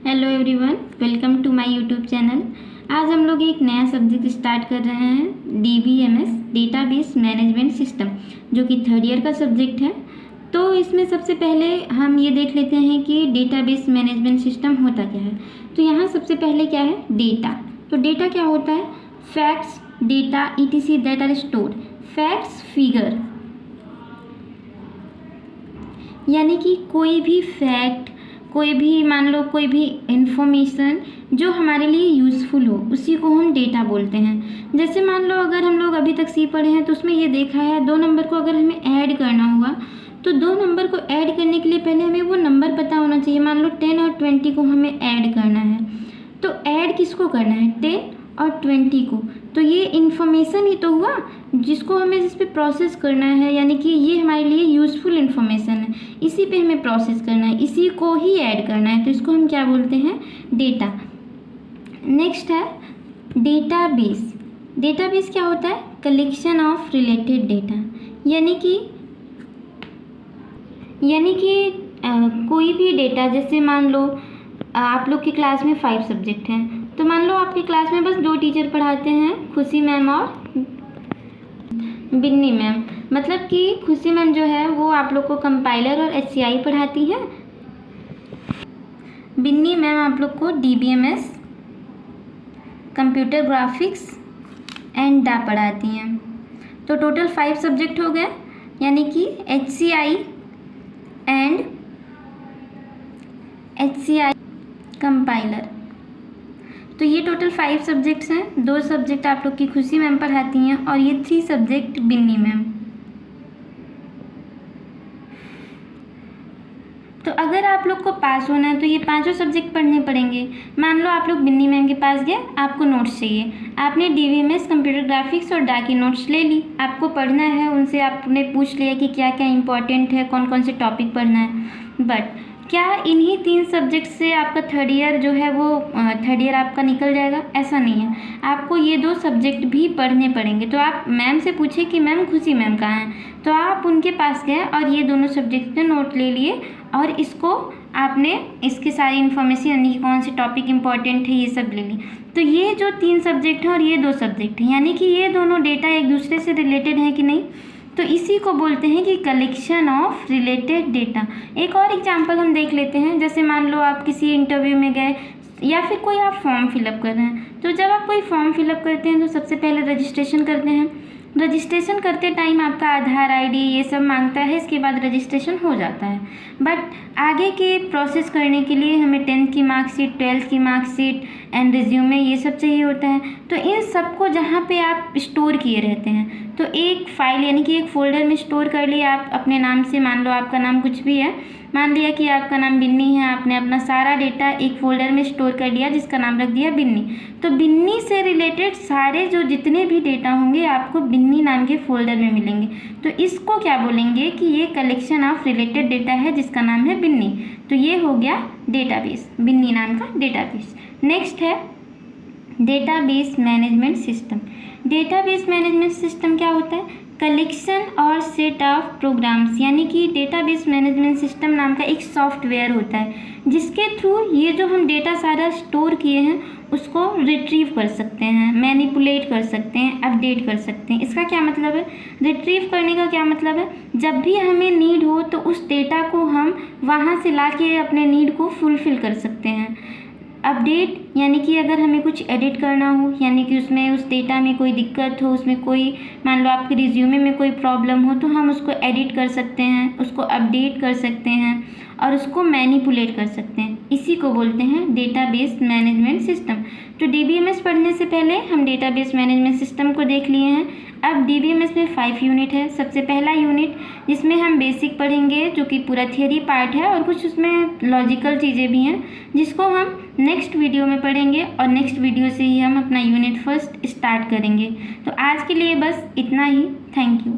Hello everyone, welcome to my YouTube channel. आज हम लोग एक नया सब्जेक्ट स्टार्ट कर रहे हैं, DBMS डेटाबेस मैनेजमेंट सिस्टम, जो कि थर्ड ईयर का सब्जेक्ट है। तो इसमें सबसे पहले हम ये देख लेते हैं कि डेटाबेस मैनेजमेंट सिस्टम होता क्या है। तो यहाँ सबसे पहले क्या है, डेटा। तो डेटा क्या होता है, facts, data etc that are stored. Facts, figure, यानी कि कोई भी फैक्ट, कोई भी मान लो कोई भी इंफॉर्मेशन जो हमारे लिए यूज़फुल हो, उसी को हम डेटा बोलते हैं। जैसे मान लो अगर हम लोग अभी तक सी पढ़े हैं तो उसमें ये देखा है 2 नंबर को अगर हमें ऐड करना होगा तो 2 नंबर को ऐड करने के लिए पहले हमें वो नंबर पता होना चाहिए। मान लो 10 और 20 को हमें ऐड करना है, तो ऐड किसको करना है, 10 और 20 को। तो ये इन्फॉर्मेशन ही तो हुआ जिसको हमें जिस पे प्रोसेस करना है, यानी कि ये हमारे लिए यूज़फुल इन्फॉर्मेशन है, इसी पे हमें प्रोसेस करना है, इसी को ही ऐड करना है। तो इसको हम क्या बोलते हैं, डेटा। नेक्स्ट है डेटाबेस। डेटाबेस क्या होता है, कलेक्शन ऑफ रिलेटेड डेटा, यानी कि कोई भी डेटा, जैसे मान लो आप लोग की क्लास में 5 सब्जेक्ट हैं, तो मान लो आपकी क्लास में बस 2 टीचर पढ़ाते हैं, खुशी मैम और बिन्नी मैम। मतलब कि खुशी मैम जो है वो आप लोग को कंपाइलर और HCI पढ़ाती है, बिन्नी मैम आप लोग को DBMS, कंप्यूटर ग्राफिक्स एंड डा पढ़ाती हैं। तो टोटल 5 सब्जेक्ट हो गए, यानी कि HCI कंपाइलर। तो ये टोटल 5 सब्जेक्ट्स हैं। 2 सब्जेक्ट आप लोग की खुशी मैम पढ़ाती हैं और ये 3 सब्जेक्ट बिन्नी मैम। तो अगर आप लोग को पास होना है तो ये 5 सब्जेक्ट पढ़ने पड़ेंगे। मान लो आप लोग बिन्नी मैम के पास गए, आपको नोट्स चाहिए, आपने DBMS कंप्यूटर ग्राफिक्स और डा की नोट्स ले ली, आपको पढ़ना है, उनसे आपने पूछ लिया कि क्या क्या इंपॉर्टेंट है, कौन कौन से टॉपिक पढ़ना है। बट क्या इन्हीं 3 सब्जेक्ट से आपका थर्ड ईयर जो है वो थर्ड ईयर आपका निकल जाएगा? ऐसा नहीं है, आपको ये 2 सब्जेक्ट भी पढ़ने पड़ेंगे। तो आप मैम से पूछे कि मैम खुशी मैम कहाँ हैं, तो आप उनके पास गए और ये दोनों सब्जेक्ट के नोट ले लिए और इसको आपने इसकी सारी इन्फॉर्मेशन, यानी कि कौन से टॉपिक इंपॉर्टेंट है, ये सब ले ली। तो ये जो 3 सब्जेक्ट हैं और ये 2 सब्जेक्ट हैं, यानी कि ये दोनों डेटा एक दूसरे से रिलेटेड हैं कि नहीं, तो इसी को बोलते हैं कि कलेक्शन ऑफ रिलेटेड डेटा। एक और एग्जांपल हम देख लेते हैं। जैसे मान लो आप किसी इंटरव्यू में गए या फिर कोई आप फॉर्म फिलअप कर रहे हैं, तो जब आप कोई फॉर्म फिलअप करते हैं तो सबसे पहले रजिस्ट्रेशन करते हैं। रजिस्ट्रेशन करते टाइम आपका आधार ID ये सब मांगता है, इसके बाद रजिस्ट्रेशन हो जाता है। बट आगे के प्रोसेस करने के लिए हमें 10th की मार्कशीट, 12th की मार्कशीट एंड रिज्यूमे ये सब चाहिए होता है। तो इन सबको जहाँ पे आप स्टोर किए रहते हैं, तो एक फाइल यानी कि एक फ़ोल्डर में स्टोर कर लिया आप अपने नाम से। मान लो आपका नाम कुछ भी है, मान लिया कि आपका नाम बिन्नी है, आपने अपना सारा डेटा एक फ़ोल्डर में स्टोर कर लिया जिसका नाम रख दिया बिन्नी। तो बिन्नी से रिलेटेड सारे जो जितने भी डेटा होंगे आपको बिन्नी नाम के फ़ोल्डर में मिलेंगे। तो इसको क्या बोलेंगे कि ये कलेक्शन ऑफ रिलेटेड डेटा है जिसका नाम है बिन्नी। तो ये हो गया डेटाबेस, बिन्नी नाम का डेटाबेस। नेक्स्ट है database management system. Database management system क्या होता है, कलेक्शन और सेट ऑफ प्रोग्राम्स, यानी कि डेटाबेस मैनेजमेंट सिस्टम नाम का एक सॉफ्टवेयर होता है जिसके थ्रू ये जो हम डेटा सारा स्टोर किए हैं उसको रिट्रीव कर सकते हैं, मैनिपुलेट कर सकते हैं, अपडेट कर सकते हैं। इसका क्या मतलब है, रिट्रीव करने का क्या मतलब है, जब भी हमें नीड हो तो उस डेटा को हम वहाँ से ला के अपने नीड को फुलफ़िल कर सकते हैं। अपडेट यानी कि अगर हमें कुछ एडिट करना हो, यानी कि उसमें उस डेटा में कोई दिक्कत हो, उसमें कोई मान लो आपके रिज्यूमे में कोई प्रॉब्लम हो, तो हम उसको एडिट कर सकते हैं, उसको अपडेट कर सकते हैं और उसको मैनिपुलेट कर सकते हैं। इसी को बोलते हैं डेटाबेस मैनेजमेंट सिस्टम। तो DBMS पढ़ने से पहले हम डेटाबेस मैनेजमेंट सिस्टम को देख लिए हैं। अब DBMS में 5 यूनिट है। सबसे पहला यूनिट जिसमें हम बेसिक पढ़ेंगे, जो कि पूरा थियरी पार्ट है और कुछ उसमें लॉजिकल चीज़ें भी हैं, जिसको हम नेक्स्ट वीडियो में पढ़ेंगे और नेक्स्ट वीडियो से ही हम अपना यूनिट 1 स्टार्ट करेंगे। तो आज के लिए बस इतना ही। Thank you.